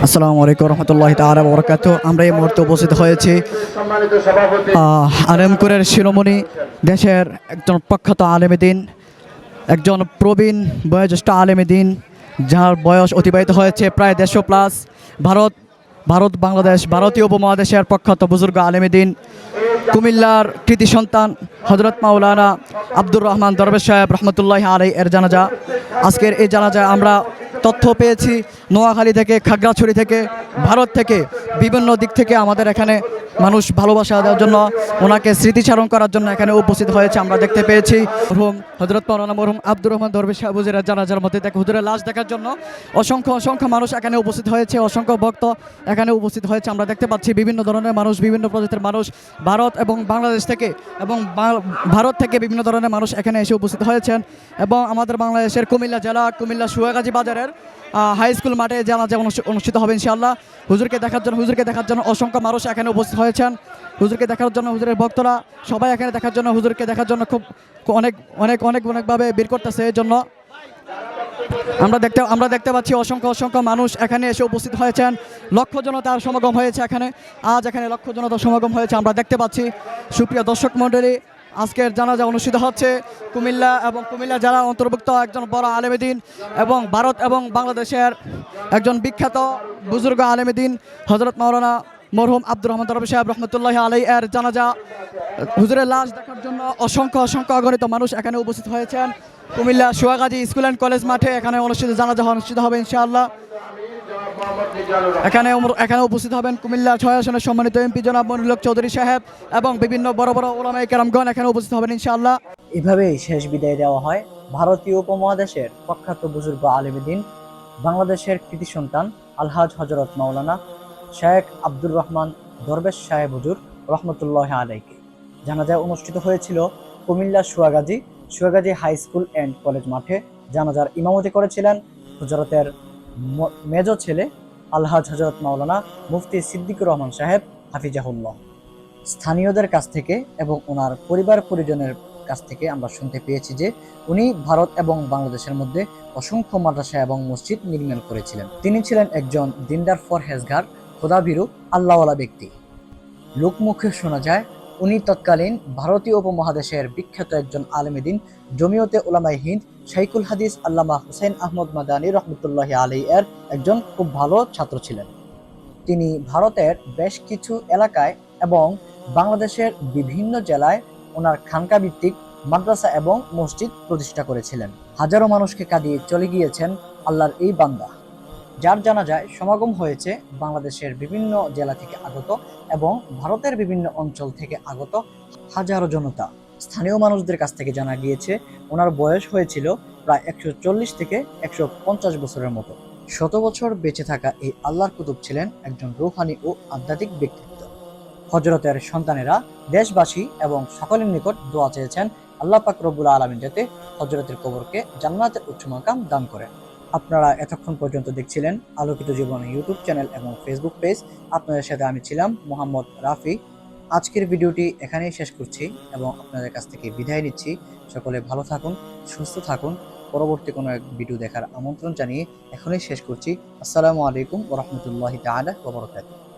আসসালামু আলাইকুম রহমতুল্লাহি তাআলা ওয়া বারাকাতুহু। আমরা এই মুহূর্তে উপস্থিত হয়েছি আলেমকুরের শিরোমণি দেশের একজন প্রখ্যাত আলেমে দ্বীন, একজন প্রবীণ বয়োজ্যেষ্ঠ আলেমে দ্বীন, যার বয়স অতিবাহিত হয়েছে প্রায় 150+। ভারত বাংলাদেশ ভারতীয় উপমহাদেশের প্রখ্যাত বুজুর্গ আলেমে দ্বীন, কুমিল্লার কৃতি সন্তান হযরত মাওলানা আব্দুর রহমান দরবেশ সাহেব রহমতুল্লাহি আলাইহি এর জানাজা। আজকের এই জানাজায় আমরা তথ্য পেয়েছি নোয়াখালী থেকে, খাগড়াছড়ি থেকে, ভারত থেকে, বিভিন্ন দিক থেকে আমাদের এখানে মানুষ ভালোবাসা দেওয়ার জন্য, ওনাকে স্মৃতিচারণ করার জন্য এখানে উপস্থিত হয়েছে। আমরা দেখতে পেয়েছি মরহুম হযরত মাওলানা মরহুম আব্দুর রহমান দরবেশ সাহেব হুজুরের জানাজার মধ্যে হুজুরের লাশ দেখার জন্য অসংখ্য মানুষ এখানে উপস্থিত হয়েছে, অসংখ্য ভক্ত এখানে উপস্থিত হয়েছে। আমরা দেখতে পাচ্ছি বিভিন্ন ধরনের মানুষ, বিভিন্ন প্রজাতির মানুষ ভারত এবং বাংলাদেশ থেকে এবং ভারত থেকে বিভিন্ন ধরনের মানুষ এখানে এসে উপস্থিত হয়েছেন। এবং আমাদের বাংলাদেশের কুমিল্লা জেলা, কুমিল্লা সুয়াগাজী বাজারের হাই স্কুল মাঠে জানাজা অনুষ্ঠিত হবে ইনশাআল্লাহ। হুজুরকে দেখার জন্য অসংখ্য মানুষ এখানে উপস্থিত হয়েছেন। হুজুরকে দেখার জন্য, হুজুরের ভক্তরা সবাই এখানে দেখার জন্য, হুজুরকে দেখার জন্য খুব অনেকভাবে ভিড় করতেছে। এই জন্য আমরা দেখতে পাচ্ছি অসংখ্য মানুষ এখানে এসে উপস্থিত হয়েছেন। লক্ষ জনতার সমাগম হয়েছে এখানে, আজ এখানে লক্ষ জনতার সমাগম হয়েছে আমরা দেখতে পাচ্ছি। সুপ্রিয় দর্শক মণ্ডলী, আজকের জানাজা অনুষ্ঠিত হচ্ছে কুমিল্লা এবং কুমিল্লা জেলা অন্তর্ভুক্ত একজন বড় আলেমে দ্বীন এবং ভারত এবং বাংলাদেশের একজন বিখ্যাত বুজুর্গ আলেমে দ্বীন হযরত মাওলানা মরহুম আব্দুর রহমান দরবেশ সাহেব রহমতুল্লাহি আলাইহি এর জানাজা। হুজুরের লাশ দেখার জন্য অসংখ্য অগণিত মানুষ এখানে উপস্থিত হয়েছেন। Comilla Suagazi school and college মাঠে এখানে জানাজা অনুষ্ঠিত হবে ইনশাআল্লাহ। এখানে উপস্থিত হবেন কুমিল্লা 6 আসনের সম্মানিত এমপি জনাব মনিরুল হক চৌধুরী সাহেব এবং বিভিন্ন বড় ওলামায়ে কেরামগণ এখানে উপস্থিত হবেন ইনশাআল্লাহ। এভাবেই শেষ বিদায় দেওয়া হয় ভারতীয় উপমহাদেশের প্রখ্যাত বুজুর্গ আলেমে দ্বীন, বাংলাদেশের কৃতি সন্তান আলহাজ হযরত মাওলানা শেখ আব্দুর রহমান দরবেশ সাহেব হুজুর রহমতুল্লাহি আলাইহি। জানাজা অনুষ্ঠিত হয়েছিল Comilla Suagazi high school and college মাঠে। জানাজার ইমামতি করেছিলেন হুজরতের মেজ ছেলে আলহাজ হযরত মাওলানা মুফতি সিদ্দিকুর রহমান সাহেব হাফিজাহুল্লাহ। স্থানীয়দের কাছ থেকে এবং ওনার পরিবার পরিজনের কাছ থেকে আমরা শুনতে পেয়েছি যে উনি ভারত এবং বাংলাদেশের মধ্যে অসংখ্য মাদ্রাসা এবং মসজিদ নির্মাণ করেছিলেন। তিনি ছিলেন একজন দিনদার ফরহেজগার, খোদাভীরু, আল্লাহওয়ালা ব্যক্তি। লোকমুখে শোনা যায় উনি তৎকালীন ভারতীয় উপমহাদেশের বিখ্যাত একজন আলেমে দ্বীন, জমিয়তে উলামায়ে হিন্দ শাইখুল হাদিস আল্লামা হুসাইন আহমদ মাদানী রহমতুল্লাহি আলাইহি এর একজন খুব ভালো ছাত্র ছিলেন। তিনি ভারতের বেশ কিছু এলাকায় এবং বাংলাদেশের বিভিন্ন জেলায় ওনার খানকা ভিত্তিক মাদ্রাসা এবং মসজিদ প্রতিষ্ঠা করেছিলেন। হাজারো মানুষকে কাঁদিয়ে চলে গিয়েছেন আল্লাহর এই বান্দা, যার জানাজায় সমাগম হয়েছে বাংলাদেশের বিভিন্ন জেলা থেকে আগত এবং ভারতের বিভিন্ন অঞ্চল থেকে আগত হাজারো জনতা। স্থানীয় মানুষদের কাছ থেকে জানা গিয়েছে ওনার বয়স হয়েছিল প্রায় 140 থেকে 150 বছরের মতো। 100 বছর বেঁচে থাকা এই আল্লাহর কুতুব ছিলেন একজন রূহানি ও আধ্যাত্মিক ব্যক্তিত্ব। হযরতের সন্তানেরা, দেশবাসী এবং সকলের নিকট দোয়া চেয়েছেন আল্লাহ পাক রব্বুল আলামিন যাতে হযরতের কবরকে জান্নাতের উচ্চ মাকাম দান করেন। আপনারা এতক্ষণ পর্যন্ত দেখছিলেন আলোকিত জীবন ইউটিউব চ্যানেল এবং ফেসবুক পেজ। আপনাদের সাথে আমি ছিলাম মোহাম্মদ রাফি। আজকের ভিডিওটি এখানেই শেষ করছি এবং আপনাদের কাছ থেকে বিদায় নিচ্ছি। সকলে ভালো থাকুন, সুস্থ থাকুন। পরবর্তী কোনো এক ভিডিও দেখার আমন্ত্রণ জানিয়ে এখনই শেষ করছি। আসসালামু আলাইকুম ওয়া রাহমাতুল্লাহি তাআলা ওয়া বারাকাতুহু।